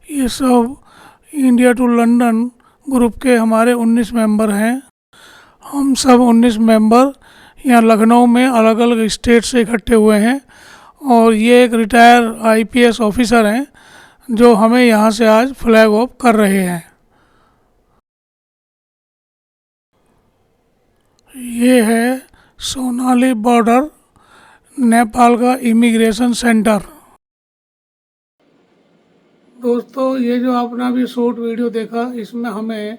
ये सब India to London group के हमारे 19 मेंबर हैं। हम सब 19 मेंबर यहाँ लखनऊ में अलग अलग स्टेट से इकट्ठे हुए हैं और ये एक रिटायर आईपीएस ऑफिसर हैं जो हमें यहाँ से आज फ्लैग ऑफ कर रहे हैं। ये है सोनाली बॉर्डर, नेपाल का इमिग्रेशन सेंटर। दोस्तों, ये जो आपने अभी शॉर्ट वीडियो देखा, इसमें हमें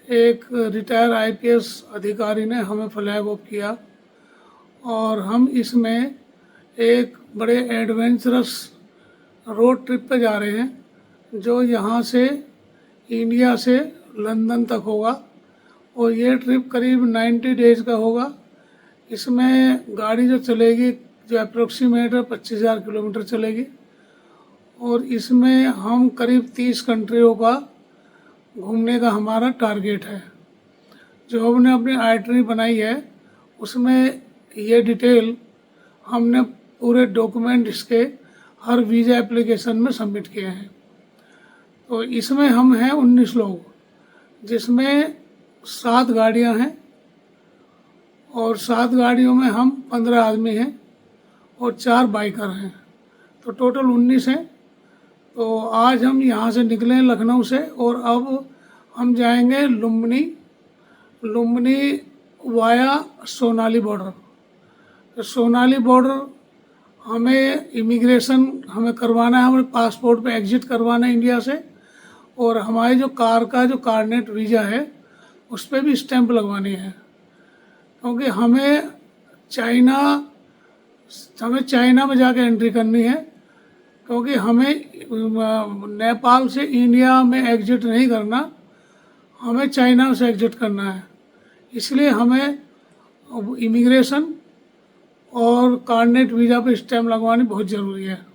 एक रिटायर आईपीएस अधिकारी ने हमें फ्लैग ऑफ किया और हम इसमें एक बड़े एडवेंचरस रोड ट्रिप पे जा रहे हैं जो यहाँ से इंडिया से लंदन तक होगा और ये ट्रिप करीब 90 डेज़ का होगा। इसमें गाड़ी जो चलेगी, जो अप्रोक्सीमेट 25,000 किलोमीटर चलेगी और इसमें हम करीब 30 कंट्रियों का घूमने का हमारा टारगेट है। जो हमने अपनी आइटनरी बनाई है उसमें ये डिटेल हमने पूरे डॉक्यूमेंट इसके हर वीज़ा एप्लीकेशन में सबमिट किए हैं। तो इसमें हम हैं 19 लोग, जिसमें 7 गाड़ियां हैं और 7 गाड़ियों में हम 15 आदमी हैं और 4 बाइकर हैं, तो टोटल 19 हैं। तो आज हम यहाँ से निकले लखनऊ से और अब हम जाएंगे लुम्बिनी वाया सोनाली बॉर्डर। तो सोनाली बॉर्डर हमें इमिग्रेशन हमें करवाना है, हमें पासपोर्ट पे एग्जिट करवाना है इंडिया से, और हमारी जो कार का जो कार्नेट वीज़ा है उस पर भी स्टैंप लगवानी है, क्योंकि हमें चाइना में जाके एंट्री करनी है, क्योंकि हमें नेपाल से इंडिया में एग्जिट नहीं करना, हमें चाइना से एग्जिट करना है। इसलिए हमें इमिग्रेशन और कार्नेट वीज़ा पे स्टैम्प लगवानी बहुत ज़रूरी है,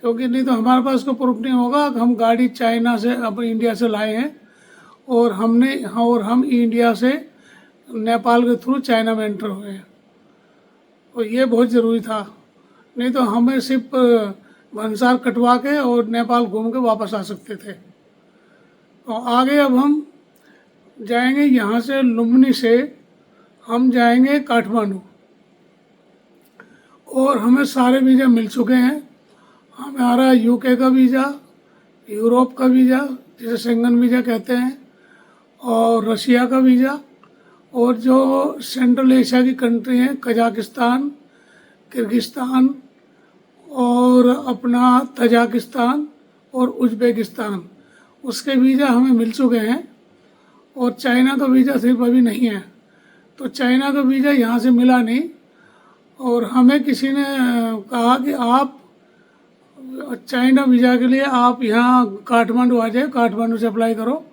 क्योंकि नहीं तो हमारे पास कोई प्रूफ नहीं होगा कि हम गाड़ी चाइना से अपने इंडिया से लाए हैं और हम इंडिया से नेपाल के थ्रू चाइना में एंटर हुए हैं। तो ये बहुत ज़रूरी था, नहीं तो हमें सिर्फ भंसार कटवा के और नेपाल घूम के वापस आ सकते थे। तो आगे अब हम जाएंगे यहाँ से लुम्बिनी से हम जाएंगे काठमांडू और हमें सारे वीज़ा मिल चुके हैं। हमारा यूके का वीज़ा, यूरोप का वीज़ा जिसे शेंगन वीज़ा कहते हैं, और रशिया का वीज़ा, और जो सेंट्रल एशिया की कंट्री हैं कजाकिस्तान, किर्गिस्तान और अपना तजाकिस्तान और उज़्बेकिस्तान, उसके वीज़ा हमें मिल चुके हैं। और चाइना का वीज़ा सिर्फ अभी नहीं है, तो चाइना का वीज़ा यहाँ से मिला नहीं और हमें किसी ने कहा कि आप चाइना वीज़ा के लिए आप यहाँ काठमांडू आ जाए, काठमांडू से अप्लाई करो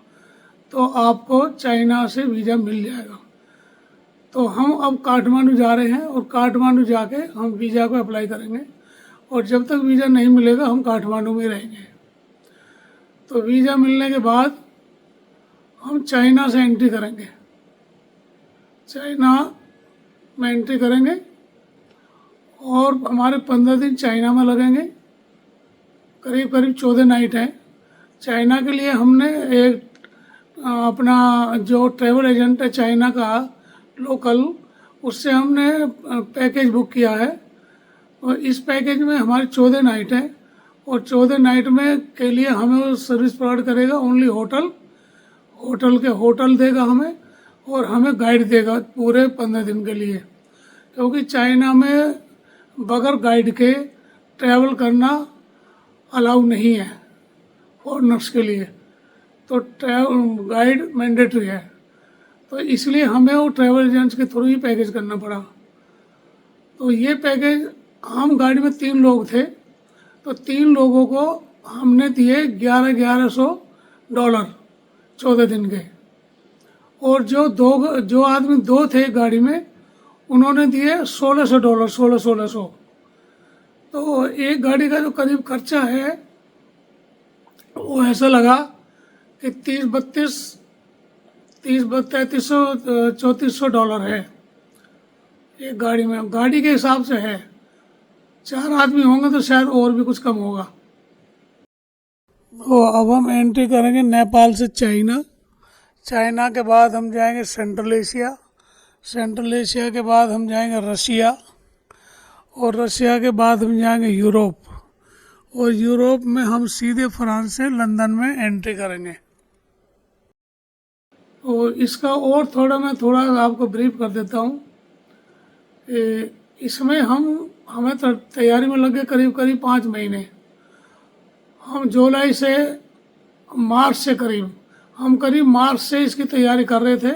तो आपको चाइना से वीज़ा मिल जाएगा। तो हम अब काठमांडू जा रहे हैं और काठमांडू जाके हम वीज़ा को अप्लाई करेंगे और जब तक वीज़ा नहीं मिलेगा हम काठमांडू में रहेंगे। तो वीज़ा मिलने के बाद हम चाइना से एंट्री करेंगे, चाइना में एंट्री करेंगे और हमारे 15 दिन चाइना में लगेंगे, करीब 14 नाइट है। चाइना के लिए हमने एक अपना जो ट्रैवल एजेंट है चाइना का लोकल, उससे हमने पैकेज बुक किया है और इस पैकेज में हमारी 14 नाइट है और 14 नाइट में के लिए हमें सर्विस प्रोवाइड करेगा ओनली होटल देगा हमें और हमें गाइड देगा पूरे 15 दिन के लिए, क्योंकि चाइना में बगैर गाइड के ट्रैवल करना अलाउ नहीं है फॉरेनर्स के लिए, तो ट्रैवल गाइड मैंडेटरी है। तो इसलिए हमें वो ट्रैवल एजेंट्स के थ्रू ही पैकेज करना पड़ा। तो ये पैकेज, हम गाड़ी में 3 लोग थे, तो 3 लोगों को हमने दिए $1100 14 दिन के, और जो आदमी 2 थे गाड़ी में उन्होंने दिए $1600 1600। तो एक गाड़ी का जो करीब खर्चा है वो ऐसा लगा कि $3300 है एक गाड़ी में, गाड़ी के हिसाब से है। 4 आदमी होंगे तो शायद और भी कुछ कम होगा। तो अब हम एंट्री करेंगे नेपाल से चाइना, चाइना के बाद हम जाएंगे सेंट्रल एशिया, सेंट्रल एशिया के बाद हम जाएंगे रशिया, और रशिया के बाद हम जाएंगे यूरोप, और यूरोप में हम सीधे फ्रांस से लंदन में एंट्री करेंगे। और इसका और मैं थोड़ा आपको ब्रीफ कर देता हूँ। इसमें हमें तैयारी में लगे करीब 5 महीने। हम जुलाई से मार्च से करीब मार्च से इसकी तैयारी कर रहे थे,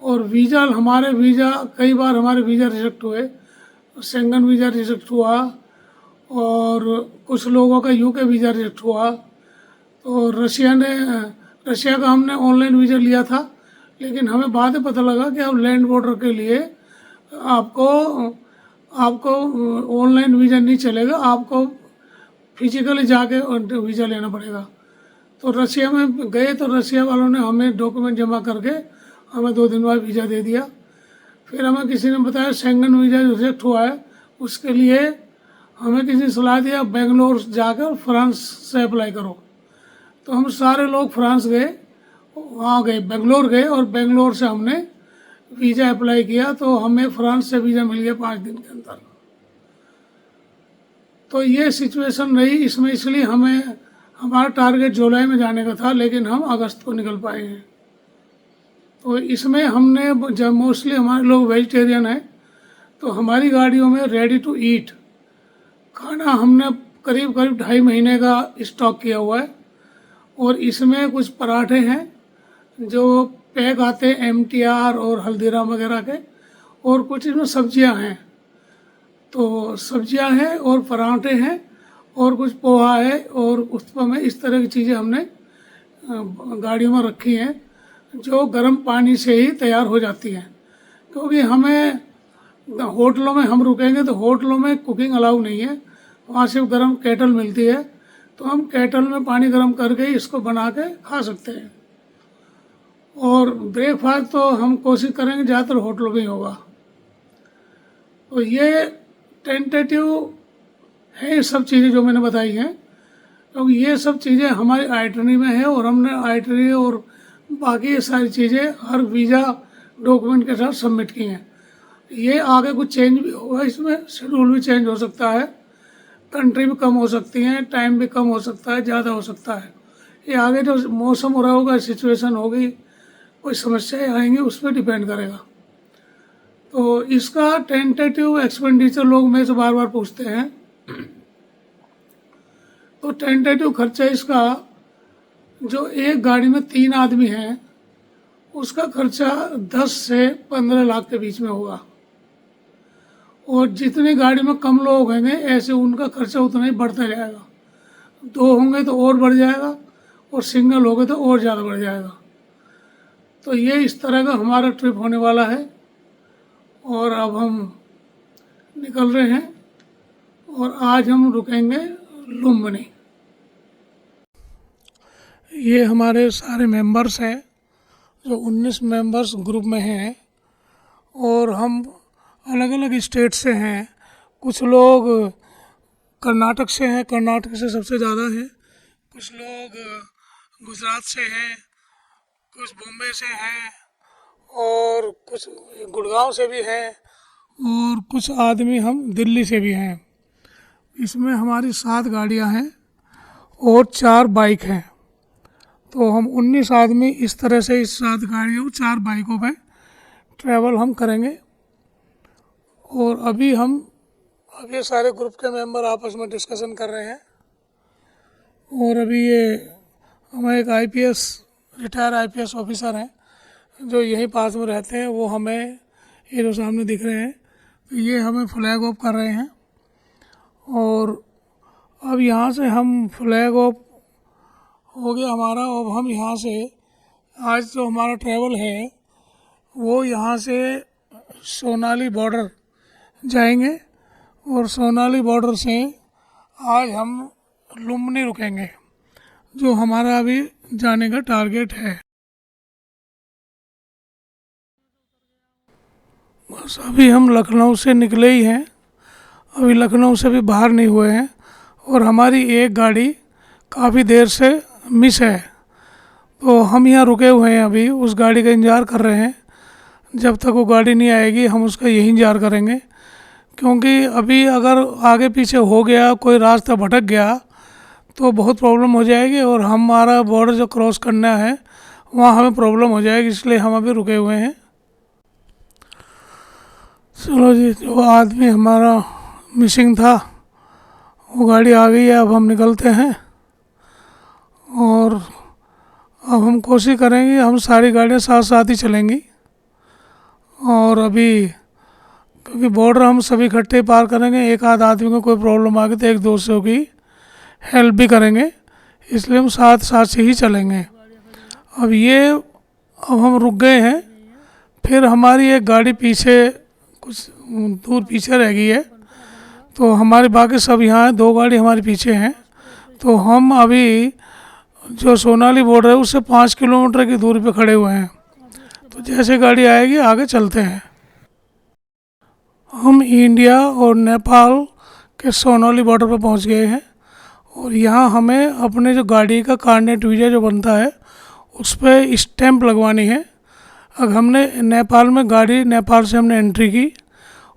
और कई बार हमारे वीज़ा रिजेक्ट हुए। शेंगन वीज़ा रिजेक्ट हुआ, और कुछ लोगों का यूके वीज़ा रिजेक्ट हुआ। तो रशिया का हमने ऑनलाइन वीज़ा लिया था, लेकिन हमें बाद में पता लगा कि अब लैंड बॉर्डर के लिए आपको ऑनलाइन वीज़ा नहीं चलेगा, आपको फिजिकली जाके वीज़ा लेना पड़ेगा। तो रशिया में गए तो रशिया वालों ने हमें डॉक्यूमेंट जमा करके हमें 2 दिन बाद वीज़ा दे दिया। फिर हमें किसी ने बताया शेंगन वीज़ा रिजेक्ट हुआ है, उसके लिए हमें किसी ने सलाह दिया बेंगलोर जाकर फ्रांस से अप्लाई करो। तो हम सारे लोग फ्रांस गए, वहाँ गए बेंगलोर गए, और बेंगलोर से हमने वीज़ा अप्लाई किया। तो हमें फ्रांस से वीज़ा मिल गया 5 दिन के अंदर। तो ये सिचुएशन रही इसमें, इसलिए हमारा टारगेट जुलाई में जाने का था, लेकिन हम अगस्त को निकल पाए हैं। तो इसमें हमने जब मोस्टली हमारे लोग वेजिटेरियन हैं, तो हमारी गाड़ियों में रेडी टू ईट खाना हमने करीब 2.5 महीने का स्टॉक किया हुआ है। और इसमें कुछ पराठे हैं जो पैक आते हैं MTR और हल्दीराम वगैरह के, और कुछ इसमें सब्जियां हैं। तो सब्जियां हैं और पराठे हैं, और कुछ पोहा है और उत्पम है। इस तरह की चीज़ें हमने गाड़ियों में रखी हैं, जो गर्म पानी से ही तैयार हो जाती हैं। क्योंकि हमें होटलों में हम रुकेंगे तो होटलों में कुकिंग अलाउ नहीं है, वहाँ सिर्फ गर्म केटल मिलती है। तो हम केटल में पानी गर्म करके इसको बना के खा सकते हैं। और ब्रेकफास्ट तो हम कोशिश करेंगे ज़्यादातर होटलों में ही होगा। तो ये टेंटेटिव है सब चीज़ें जो मैंने बताई हैं, क्योंकि ये सब चीज़ें हमारी आइटनरी में है, और हमने आइटनरी और बाकी ये सारी चीज़ें हर वीज़ा डॉक्यूमेंट के साथ सबमिट की हैं। ये आगे कुछ चेंज भी होगा, इसमें शेड्यूल भी चेंज हो सकता है, कंट्री भी कम हो सकती हैं, टाइम भी कम हो सकता है, ज़्यादा हो सकता है। ये आगे जो मौसम हो रहा होगा, सिचुएशन होगी, कोई समस्याएं आएंगी, उस पर डिपेंड करेगा। तो इसका टेंटेटिव एक्सपेंडिचर लोग मेरे से बार पूछते हैं। तो टेंटेटिव खर्चा इसका, जो एक गाड़ी में 3 आदमी हैं, उसका खर्चा 10 से 15 लाख के बीच में होगा। और जितनी गाड़ी में कम लोग होंगे, ऐसे उनका खर्चा उतना ही बढ़ता जाएगा। 2 होंगे तो और बढ़ जाएगा, और सिंगल होंगे तो और ज़्यादा बढ़ जाएगा। तो ये इस तरह का हमारा ट्रिप होने वाला है। और अब हम निकल रहे हैं, और आज हम रुकेंगे लुम्बिनी। ये हमारे सारे मेंबर्स हैं, जो 19 मेंबर्स ग्रुप में हैं, और हम अलग अलग स्टेट से हैं। कुछ लोग कर्नाटक से हैं, कर्नाटक से सबसे ज़्यादा हैं। कुछ लोग गुजरात से हैं, कुछ बॉम्बे से हैं, और कुछ गुड़गांव से भी हैं, और कुछ आदमी हम दिल्ली से भी हैं। इसमें हमारी 7 गाड़ियां हैं और 4 बाइक हैं। तो हम 19 आदमी इस तरह से इस 7 गाड़ियों 4 बाइकों पे ट्रैवल हम करेंगे। और अब ये सारे ग्रुप के मेंबर आपस में डिस्कशन कर रहे हैं। और अभी ये हमारे एक रिटायर IPS ऑफिसर हैं, जो यहीं पास में रहते हैं, वो हमें ये जो सामने दिख रहे हैं, तो ये हमें फ्लैग ऑफ कर रहे हैं। और अब यहाँ से हम फ्लैग ऑफ हो गया हमारा। अब हम यहाँ से आज जो हमारा ट्रैवल है, वो यहाँ से सोनाली बॉर्डर जाएंगे, और सोनाली बॉर्डर से आज हम लुम्बिनी रुकेंगे, जो हमारा अभी जाने का टारगेट है। बस अभी हम लखनऊ से निकले ही हैं, अभी लखनऊ से भी बाहर नहीं हुए हैं। और हमारी एक गाड़ी काफ़ी देर से मिस है। तो हम यहाँ रुके हुए हैं, अभी उस गाड़ी का इंतज़ार कर रहे हैं। जब तक वो गाड़ी नहीं आएगी हम उसका यही इंतज़ार करेंगे, क्योंकि अभी अगर आगे पीछे हो गया, कोई रास्ता भटक गया तो बहुत प्रॉब्लम हो जाएगी और हमारा बॉर्डर जो क्रॉस करना है वहाँ हमें प्रॉब्लम हो जाएगी, इसलिए हम अभी रुके हुए हैं। चलो जी, जो आदमी हमारा मिसिंग था वो गाड़ी आ गई है, अब हम निकलते हैं। और अब हम कोशिश करेंगे, हम सारी गाड़ियाँ साथ साथ ही चलेंगी। और अभी क्योंकि बॉर्डर हम सभी इकट्ठे पार करेंगे, एक आध आदमी को कोई प्रॉब्लम आ गई तो एक दूसरे की हेल्प भी करेंगे, इसलिए हम साथ साथ से ही चलेंगे। अब हम रुक गए हैं, फिर हमारी एक गाड़ी पीछे कुछ दूर पीछे रह गई है, तो हमारे बाकी सब यहाँ हैं, 2 गाड़ी हमारे पीछे हैं। तो हम अभी जो सोनाली बॉर्डर है उससे 5 किलोमीटर की दूरी पे खड़े हुए हैं। तो जैसे गाड़ी आएगी आगे चलते हैं। हम इंडिया और नेपाल के सोनाली बॉर्डर पर पहुंच गए हैं और यहाँ हमें अपने जो गाड़ी का कार्नेट वीज़ा जो बनता है उस पर स्टैंप लगवानी है। अब हमने नेपाल में गाड़ी, नेपाल से हमने एंट्री की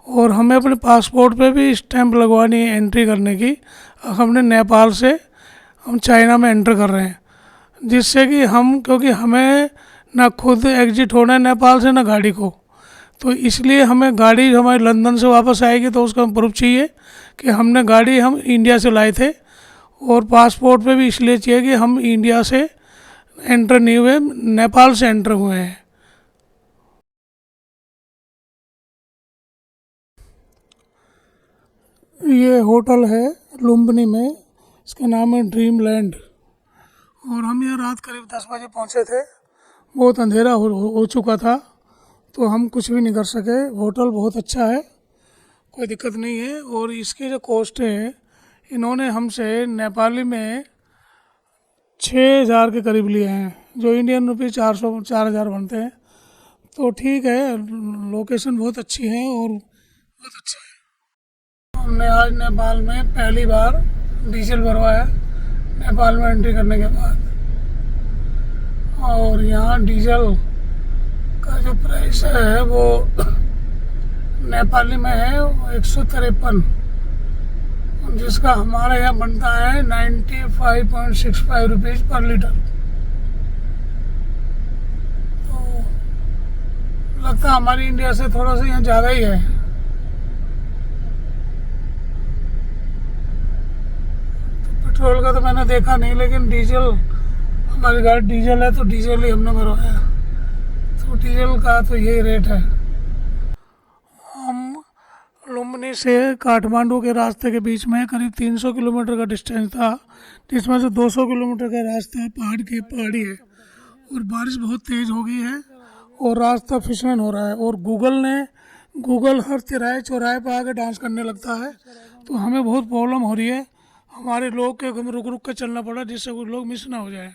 और हमें अपने पासपोर्ट पे भी स्टैंप लगवानी है एंट्री करने की। अब हमने नेपाल से हम चाइना में एंटर कर रहे हैं, जिससे कि क्योंकि हमें ना खुद एग्जिट होना है नेपाल से ना गाड़ी को, तो इसलिए हमें गाड़ी हमारी लंदन से वापस आएगी तो उसका प्रूफ चाहिए कि हमने गाड़ी हम इंडिया से लाए थे। और पासपोर्ट पे भी इसलिए चाहिए कि हम इंडिया से एंटर नहीं हुए, नेपाल से एंटर हुए हैं। ये होटल है लुम्बिनी में, इसका नाम है ड्रीम लैंड। और हम यहाँ रात करीब 10 बजे पहुँचे थे, बहुत अंधेरा हो चुका था, तो हम कुछ भी नहीं कर सके। होटल बहुत अच्छा है, कोई दिक्कत नहीं है। और इसकी जो कॉस्ट है, इन्होंने हमसे नेपाली में 6,000 के करीब लिए हैं, जो इंडियन रुपीज़ 4,000 बनते हैं। तो ठीक है, लोकेशन बहुत अच्छी है और बहुत अच्छा है। हमने आज नेपाल में पहली बार डीजल भरवाया, नेपाल में एंट्री करने के बाद। और यहाँ डीजल का जो प्राइस है वो नेपाली में है 153, जिसका हमारे यहाँ बनता है 95.65 रुपीज़ पर लीटर। तो लगता है हमारी इंडिया से थोड़ा सा यहाँ ज़्यादा ही है। तो पेट्रोल का तो मैंने देखा नहीं, लेकिन डीजल, हमारी गाड़ी डीजल है तो डीजल ही हमने भरवाया। तो डीजल का तो यही रेट है। हम लुम्बिनी से काठमांडू के रास्ते के बीच में करीब 300 किलोमीटर का डिस्टेंस था, जिसमें से 200 किलोमीटर का रास्ता पहाड़ी है और बारिश बहुत तेज़ हो गई है और रास्ता फिसलन हो रहा है। और गूगल हर तिराहे चौराहे पर आके डांस करने लगता है, तो हमें बहुत प्रॉब्लम हो रही है। हमारे लोग के रुक रुक के चलना पड़ा, जिससे कुछ लोग मिस ना हो जाए।